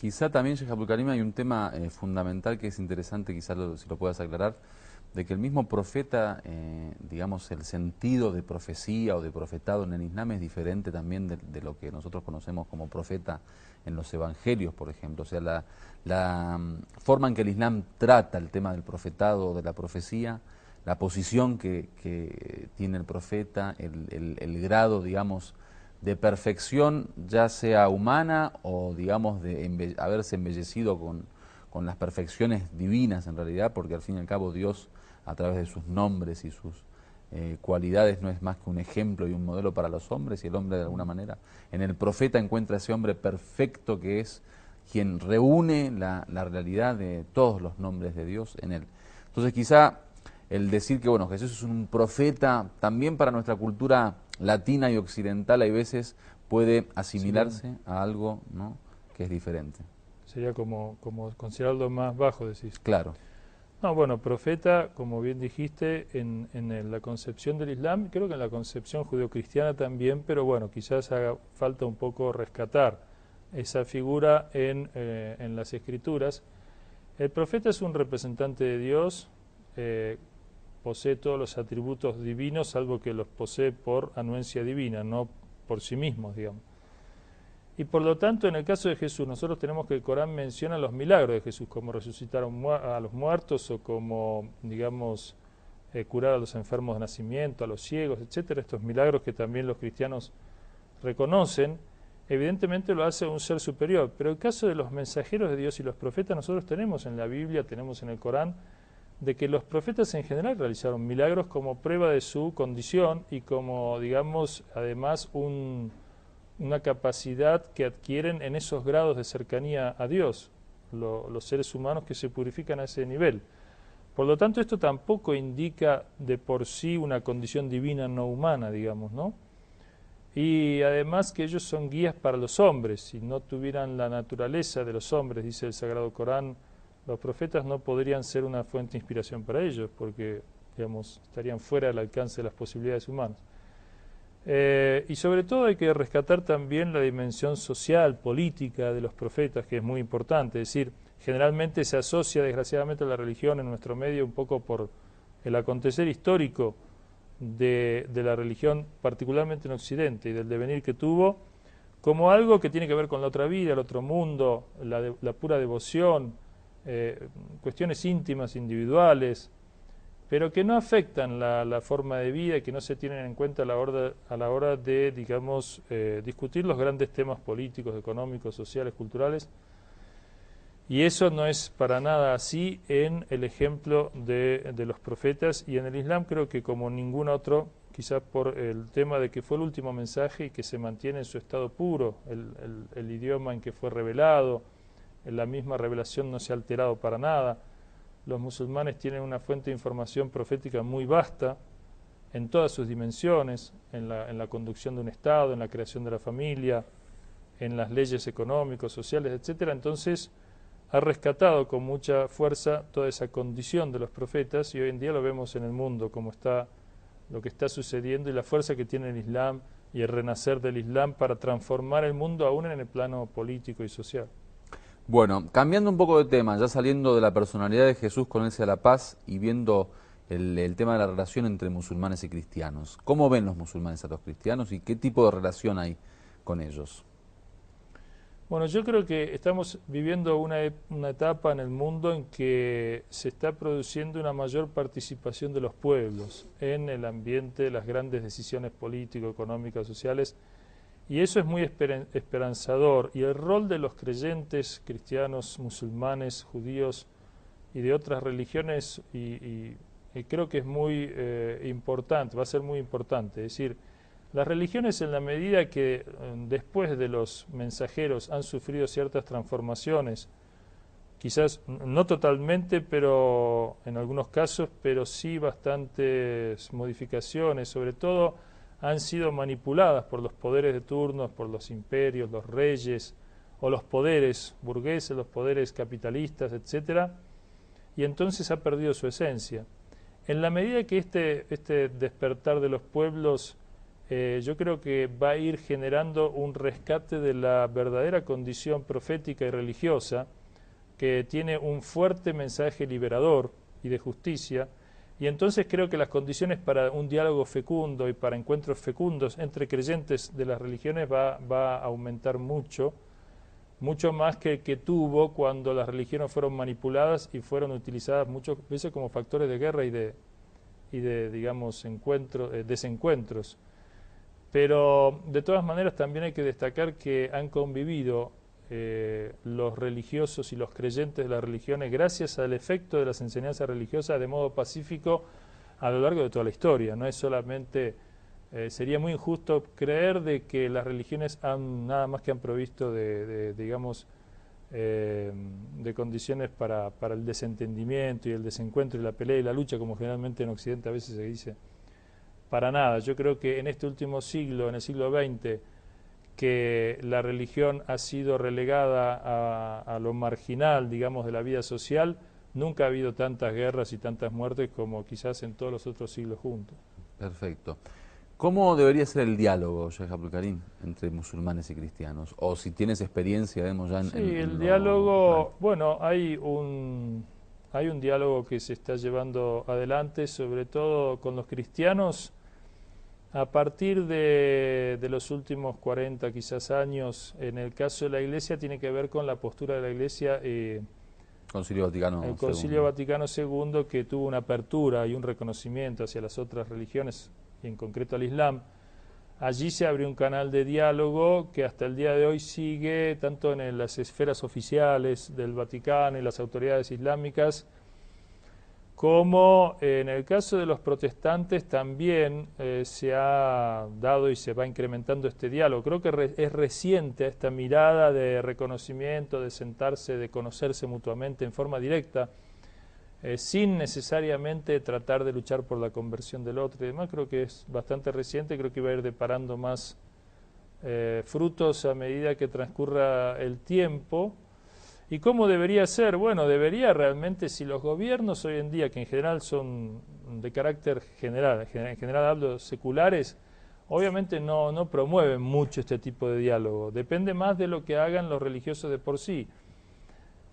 Quizá también, Sheikh Abdul Karim, hay un tema fundamental que es interesante, quizá si lo puedas aclarar, de que el mismo profeta, digamos, el sentido de profecía o de profetado en el Islam es diferente también de lo que nosotros conocemos como profeta en los evangelios, por ejemplo. O sea, la forma en que el Islam trata el tema del profetado o de la profecía, la posición que tiene el profeta, el grado, digamos, de perfección, ya sea humana o, digamos, de haberse embellecido con las perfecciones divinas en realidad, porque al fin y al cabo Dios, a través de sus nombres y sus cualidades, no es más que un ejemplo y un modelo para los hombres, y el hombre de alguna manera en el profeta encuentra ese hombre perfecto que es quien reúne la realidad de todos los nombres de Dios en él. Entonces quizá el decir que bueno, Jesús es un profeta, también para nuestra cultura latina y occidental hay veces puede asimilarse a algo, ¿no?, que es diferente. Sería como considerarlo más bajo, decís. Claro. No, bueno, profeta, como bien dijiste, en la concepción del Islam, creo que en la concepción judeocristiana también, pero bueno, quizás haga falta un poco rescatar esa figura en las escrituras. El profeta es un representante de Dios, posee todos los atributos divinos, salvo que los posee por anuencia divina, no por sí mismos, digamos. Y por lo tanto, en el caso de Jesús, nosotros tenemos que el Corán menciona los milagros de Jesús, como resucitar a los muertos o como, digamos, curar a los enfermos de nacimiento, a los ciegos, etcétera. Estos milagros que también los cristianos reconocen, evidentemente lo hace un ser superior. Pero el caso de los mensajeros de Dios y los profetas, nosotros tenemos en la Biblia, tenemos en el Corán, de que los profetas en general realizaron milagros como prueba de su condición y como, digamos, además una capacidad que adquieren en esos grados de cercanía a Dios, los seres humanos que se purifican a ese nivel. Por lo tanto, esto tampoco indica de por sí una condición divina no humana, digamos, ¿no? Y además que ellos son guías para los hombres. Si no tuvieran la naturaleza de los hombres, dice el Sagrado Corán, los profetas no podrían ser una fuente de inspiración para ellos, porque, digamos, estarían fuera del alcance de las posibilidades humanas. Y sobre todo hay que rescatar también la dimensión social, política de los profetas, que es muy importante. Es decir, generalmente se asocia desgraciadamente a la religión en nuestro medio un poco por el acontecer histórico de la religión, particularmente en Occidente, y del devenir que tuvo, como algo que tiene que ver con la otra vida, el otro mundo, la pura devoción, cuestiones íntimas, individuales, pero que no afectan la forma de vida y que no se tienen en cuenta a la hora de, digamos, discutir los grandes temas políticos, económicos, sociales, culturales. Y eso no es para nada así en el ejemplo de los profetas, y en el Islam creo que como ningún otro, quizás por el tema de que fue el último mensaje y que se mantiene en su estado puro, el idioma en que fue revelado, en la misma revelación no se ha alterado para nada. Los musulmanes tienen una fuente de información profética muy vasta en todas sus dimensiones, en la conducción de un Estado, en la creación de la familia, en las leyes económicas, sociales, etcétera. Entonces, ha rescatado con mucha fuerza toda esa condición de los profetas, y hoy en día lo vemos en el mundo, como está lo que está sucediendo y la fuerza que tiene el Islam y el renacer del Islam para transformar el mundo aún en el plano político y social. Bueno, cambiando un poco de tema, ya saliendo de la personalidad de Jesús con Irse a la Paz y viendo el tema de la relación entre musulmanes y cristianos. ¿Cómo ven los musulmanes a los cristianos y qué tipo de relación hay con ellos? Bueno, yo creo que estamos viviendo una etapa en el mundo en que se está produciendo una mayor participación de los pueblos en el ambiente de las grandes decisiones políticas, económicas, sociales, y eso es muy esperanzador. Y el rol de los creyentes, cristianos, musulmanes, judíos y de otras religiones, y creo que es muy importante, va a ser muy importante. Es decir, las religiones, en la medida que después de los mensajeros han sufrido ciertas transformaciones, quizás no totalmente, pero en algunos casos, pero sí bastantes modificaciones, sobre todo han sido manipuladas por los poderes de turno, por los imperios, los reyes o los poderes burgueses, los poderes capitalistas, etcétera, y entonces ha perdido su esencia. En la medida que este despertar de los pueblos yo creo que va a ir generando un rescate de la verdadera condición profética y religiosa, que tiene un fuerte mensaje liberador y de justicia, y entonces creo que las condiciones para un diálogo fecundo y para encuentros fecundos entre creyentes de las religiones va a aumentar mucho, mucho más que tuvo cuando las religiones fueron manipuladas y fueron utilizadas muchas veces como factores de guerra y de digamos, desencuentros. Pero de todas maneras también hay que destacar que han convivido los religiosos y los creyentes de las religiones gracias al efecto de las enseñanzas religiosas de modo pacífico a lo largo de toda la historia. No es solamente, sería muy injusto creer de que las religiones nada más que han provisto digamos, de condiciones para el desentendimiento y el desencuentro y la pelea y la lucha, como generalmente en Occidente a veces se dice. Para nada. Yo creo que en este último siglo, en el siglo XX, que la religión ha sido relegada a lo marginal, digamos, de la vida social, nunca ha habido tantas guerras y tantas muertes como quizás en todos los otros siglos juntos. Perfecto. ¿Cómo debería ser el diálogo, Sheikh Abdul Karim, entre musulmanes y cristianos? O si tienes experiencia, vemos ya Sí, en el lo diálogo, bueno, hay un diálogo que se está llevando adelante, sobre todo con los cristianos, a partir de los últimos 40 quizás años. En el caso de la Iglesia tiene que ver con la postura de la Iglesia, Concilio Vaticano el Concilio II. Vaticano II, que tuvo una apertura y un reconocimiento hacia las otras religiones, y en concreto al Islam. Allí se abrió un canal de diálogo que hasta el día de hoy sigue tanto en las esferas oficiales del Vaticano y las autoridades islámicas, como en el caso de los protestantes también se ha dado y se va incrementando este diálogo. Creo que es reciente esta mirada de reconocimiento, de sentarse, de conocerse mutuamente en forma directa, sin necesariamente tratar de luchar por la conversión del otro y demás. Creo que es bastante reciente, creo que va a ir deparando más frutos a medida que transcurra el tiempo. ¿Y cómo debería ser? Bueno, debería realmente, si los gobiernos hoy en día, que en general son de carácter general, en general hablo seculares, obviamente no promueven mucho este tipo de diálogo. Depende más de lo que hagan los religiosos de por sí.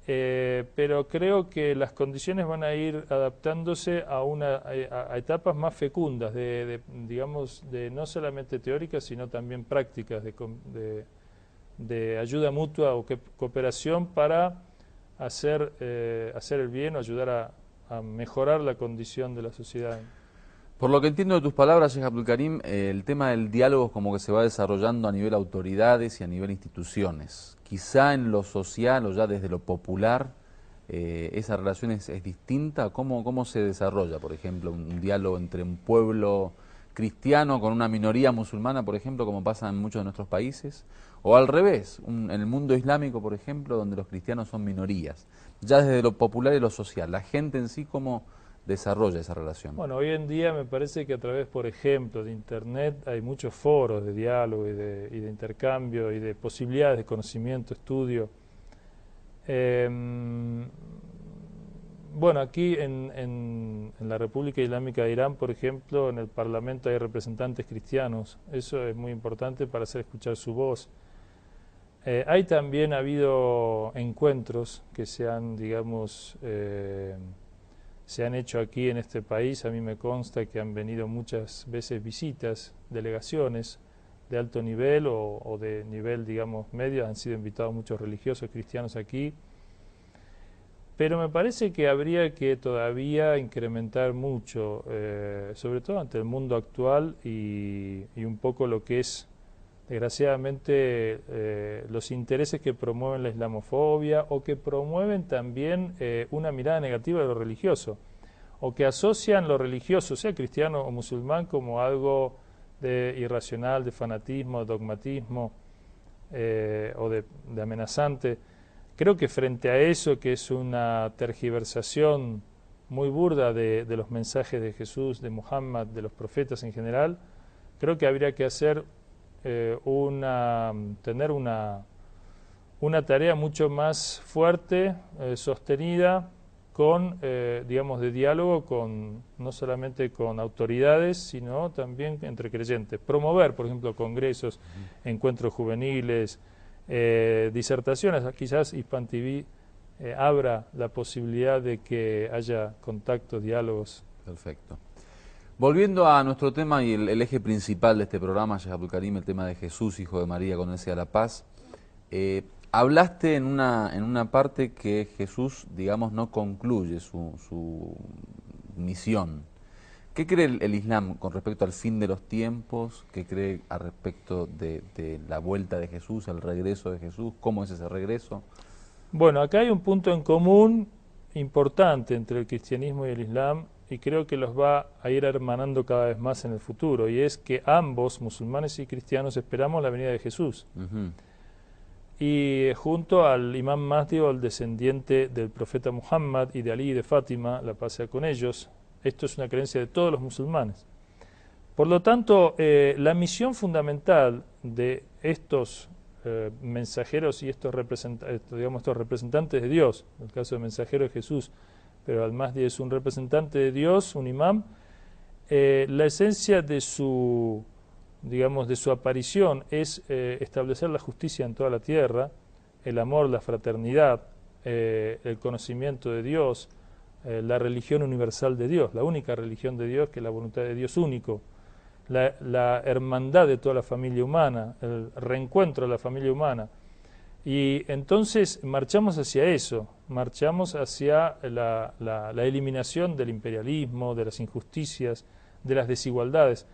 Pero creo que las condiciones van a ir adaptándose a etapas más fecundas, digamos, de no solamente teóricas, sino también prácticas, de ayuda mutua o cooperación para hacer el bien o ayudar a mejorar la condición de la sociedad. Por lo que entiendo de tus palabras, Sheikh Abdul Karim, el tema del diálogo es como que se va desarrollando a nivel autoridades y a nivel instituciones. Quizá en lo social o ya desde lo popular, esa relación es distinta. ¿Cómo se desarrolla, por ejemplo, un diálogo entre un pueblo cristiano con una minoría musulmana, por ejemplo, como pasa en muchos de nuestros países? O al revés, en el mundo islámico, por ejemplo, donde los cristianos son minorías. Ya desde lo popular y lo social, la gente en sí, ¿cómo desarrolla esa relación? Bueno, hoy en día me parece que a través, por ejemplo, de Internet hay muchos foros de diálogo y de intercambio y de posibilidades de conocimiento, estudio. Bueno, aquí en la República Islámica de Irán, por ejemplo, en el Parlamento hay representantes cristianos. Eso es muy importante para hacer escuchar su voz. Hay también habido encuentros que se han, digamos, se han hecho aquí en este país. A mí me consta que han venido muchas veces visitas, delegaciones de alto nivel o de nivel, digamos, medio. Han sido invitados muchos religiosos cristianos aquí. Pero me parece que habría que todavía incrementar mucho, sobre todo ante el mundo actual y un poco lo que es, desgraciadamente, los intereses que promueven la islamofobia o que promueven también una mirada negativa de lo religioso, o que asocian lo religioso, sea cristiano o musulmán, como algo de irracional, de fanatismo, de dogmatismo o de amenazante. Creo que frente a eso, que es una tergiversación muy burda de los mensajes de Jesús, de Muhammad, de los profetas en general, creo que habría que hacer tener una tarea mucho más fuerte, sostenida, con, digamos, de diálogo no solamente con autoridades, sino también entre creyentes. Promover, por ejemplo, congresos, encuentros juveniles, disertaciones. Quizás Hispan TV abra la posibilidad de que haya contactos, diálogos. Perfecto. Volviendo a nuestro tema y el eje principal de este programa, Sheikh Abdul Karim, el tema de Jesús, hijo de María, con él sea la paz. Hablaste en una parte que Jesús, digamos, no concluye su misión. ¿Qué cree el Islam con respecto al fin de los tiempos? ¿Qué cree al respecto de la vuelta de Jesús, el regreso de Jesús? ¿Cómo es ese regreso? Bueno, acá hay un punto en común importante entre el cristianismo y el Islam, y creo que los va a ir hermanando cada vez más en el futuro, y es que ambos, musulmanes y cristianos, esperamos la venida de Jesús. Y junto al imam Mahdi, el descendiente del profeta Muhammad y de Ali y de Fátima, la paz sea con ellos, esto es una creencia de todos los musulmanes. Por lo tanto, la misión fundamental de estos mensajeros y estos representantes de Dios, en el caso de mensajero de Jesús, pero al-Mahdi es un representante de Dios, un imam, la esencia de su, digamos, de su aparición es establecer la justicia en toda la tierra, el amor, la fraternidad, el conocimiento de Dios, la religión universal de Dios, la única religión de Dios, que es la voluntad de Dios único, la hermandad de toda la familia humana, el reencuentro de la familia humana. Y entonces marchamos hacia eso, marchamos hacia la eliminación del imperialismo, de las injusticias, de las desigualdades.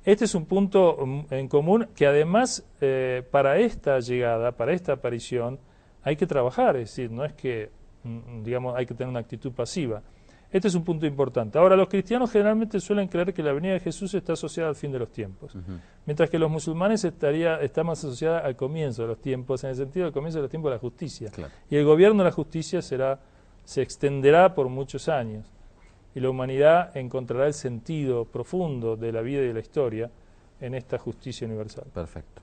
Este es un punto en común que además para esta llegada, para esta aparición, hay que trabajar, es decir, no es que, digamos, hay que tener una actitud pasiva. Este es un punto importante. Ahora, los cristianos generalmente suelen creer que la venida de Jesús está asociada al fin de los tiempos, mientras que los musulmanes está más asociada al comienzo de los tiempos, en el sentido del comienzo de los tiempos de la justicia. Claro. Y el gobierno de la justicia se extenderá por muchos años, y la humanidad encontrará el sentido profundo de la vida y de la historia en esta justicia universal. Perfecto.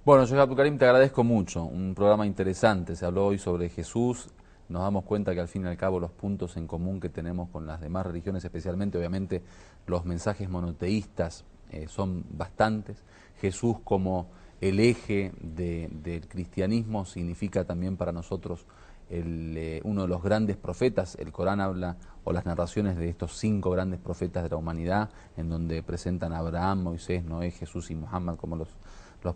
Bueno, Sheikh Abdul Karim, te agradezco mucho. Un programa interesante. Se habló hoy sobre Jesús. Nos damos cuenta que al fin y al cabo los puntos en común que tenemos con las demás religiones, especialmente obviamente los mensajes monoteístas, son bastantes. Jesús como el eje del cristianismo significa también para nosotros uno de los grandes profetas. El Corán habla, o las narraciones de estos 5 grandes profetas de la humanidad, en donde presentan a Abraham, Moisés, Noé, Jesús y Muhammad como los profetas.